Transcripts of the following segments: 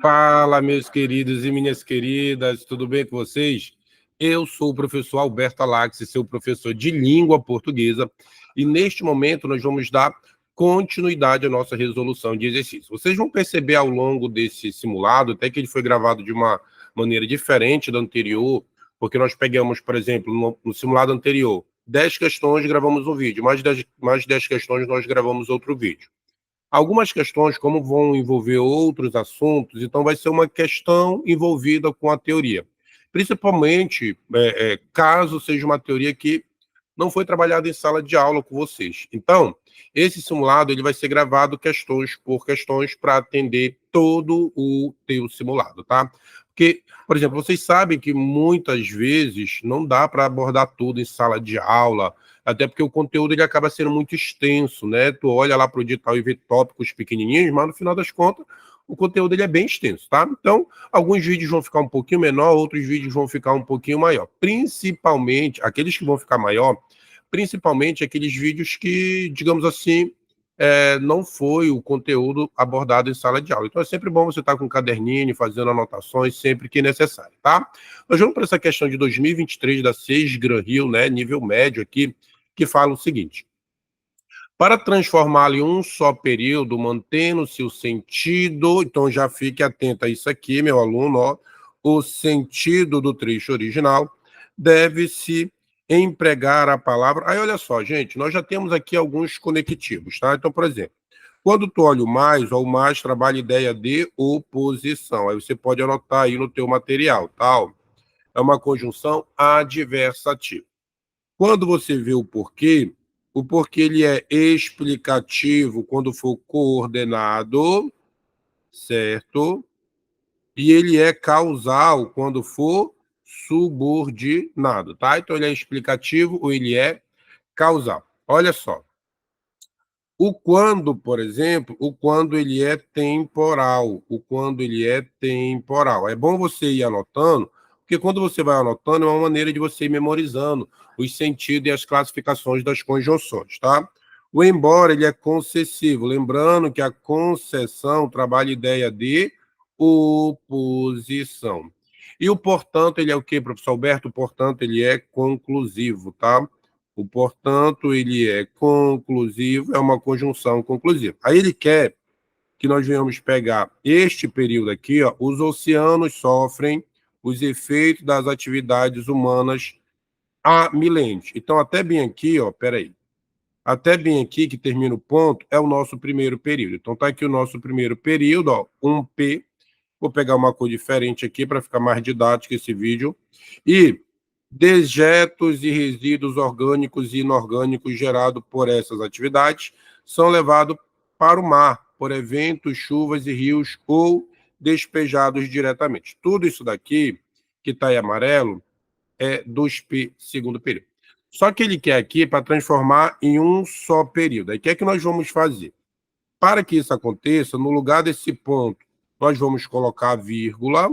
Fala, meus queridos e minhas queridas, tudo bem com vocês? Eu sou o professor Alberto Alax, seu professor de língua portuguesa, e neste momento nós vamos dar continuidade à nossa resolução de exercício. Vocês vão perceber ao longo desse simulado, até que ele foi gravado de uma maneira diferente do anterior, porque nós pegamos, por exemplo, no simulado anterior, 10 questões, gravamos um vídeo, mais 10 questões, nós gravamos outro vídeo. Algumas questões, como vão envolver outros assuntos, então vai ser uma questão envolvida com a teoria. Principalmente caso seja uma teoria que não foi trabalhada em sala de aula com vocês. Então, esse simulado ele vai ser gravado questões por questões para atender todo o teu simulado, tá? Porque, por exemplo, vocês sabem que muitas vezes não dá para abordar tudo em sala de aula, até porque o conteúdo ele acaba sendo muito extenso, né? Tu olha lá para o edital e vê tópicos pequenininhos, mas no final das contas o conteúdo ele é bem extenso, tá? Então, alguns vídeos vão ficar um pouquinho menor, outros vídeos vão ficar um pouquinho maior. Principalmente, aqueles que vão ficar maior, principalmente aqueles vídeos que, digamos assim, não foi o conteúdo abordado em sala de aula. Então é sempre bom você estar com um caderninho, fazendo anotações sempre que necessário, tá? Nós vamos para essa questão de 2023 da SES Gran Rio, né, nível médio aqui, que fala o seguinte: para transformá-lo em um só período, mantendo-se o sentido, então já fique atento a isso aqui, meu aluno, ó, o sentido do trecho original deve-se empregar a palavra. Aí, olha só, gente, nós já temos aqui alguns conectivos, tá? Então, por exemplo, quando tu olha o mais trabalha ideia de oposição. Aí você pode anotar aí no teu material, tal. É uma conjunção adversativa. Quando você vê o porquê ele é explicativo quando for coordenado, certo? E ele é causal quando for subordinado, tá? Então ele é explicativo ou ele é causal. Olha só. O quando, por exemplo, o quando ele é temporal, o quando ele é temporal. É bom você ir anotando, porque quando você vai anotando é uma maneira de você ir memorizando os sentidos e as classificações das conjunções, tá? O embora ele é concessivo, lembrando que a concessão trabalha a ideia de oposição. E o portanto ele é o quê, professor Alberto? O portanto ele é conclusivo, tá? O portanto, ele é conclusivo, é uma conjunção conclusiva. Aí ele quer que nós venhamos pegar este período aqui, ó, os oceanos sofrem os efeitos das atividades humanas há milênios. Então, até bem aqui, ó, peraí, até bem aqui que termina o ponto, é o nosso primeiro período. Então, tá aqui o nosso primeiro período, ó, 1P. Vou pegar uma cor diferente aqui para ficar mais didático esse vídeo. E dejetos e resíduos orgânicos e inorgânicos gerados por essas atividades são levados para o mar por eventos, chuvas e rios ou despejados diretamente. Tudo isso daqui, que está em amarelo, é 2P, segundo período. Só que ele quer aqui para transformar em um só período. Aí o que é que nós vamos fazer? Para que isso aconteça, no lugar desse ponto, nós vamos colocar vírgula,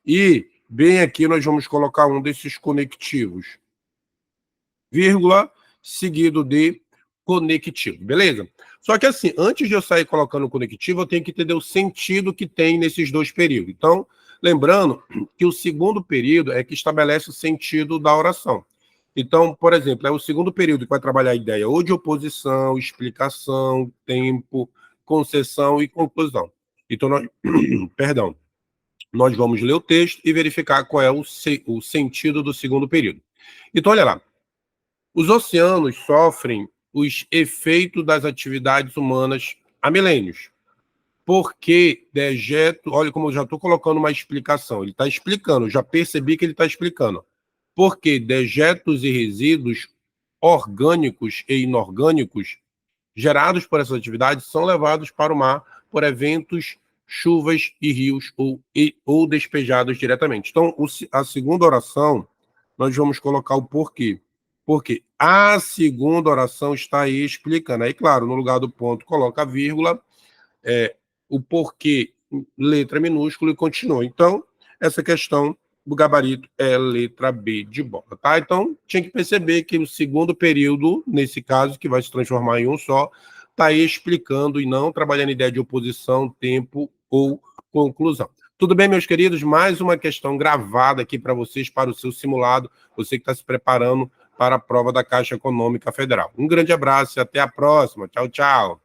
e bem aqui nós vamos colocar um desses conectivos, vírgula, seguido de conectivo, beleza? Só que assim, antes de eu sair colocando o conectivo, eu tenho que entender o sentido que tem nesses dois períodos. Então, lembrando que o segundo período é que estabelece o sentido da oração. Então, por exemplo, é o segundo período que vai trabalhar a ideia ou de oposição, explicação, tempo, concessão e conclusão. Então, perdão, nós vamos ler o texto e verificar qual é o sentido do segundo período. Então, olha lá. Os oceanos sofrem os efeitos das atividades humanas há milênios. Porque dejeto. Olha como eu já estou colocando uma explicação. Ele está explicando, já percebi que ele está explicando. Porque dejetos e resíduos orgânicos e inorgânicos gerados por essas atividades são levados para o mar por eventos, chuvas e rios ou despejados diretamente. Então, a segunda oração, nós vamos colocar o porquê. Porque a segunda oração está aí explicando. Aí, claro, no lugar do ponto, coloca a vírgula, o porquê, letra minúscula e continua. Então, essa questão do gabarito é letra B de bola, tá? Então, tinha que perceber que o segundo período, nesse caso, que vai se transformar em um só, está explicando e não trabalhando ideia de oposição, tempo ou conclusão. Tudo bem, meus queridos? Mais uma questão gravada aqui para vocês, para o seu simulado, você que está se preparando para a prova da Caixa Econômica Federal. Um grande abraço e até a próxima. Tchau, tchau.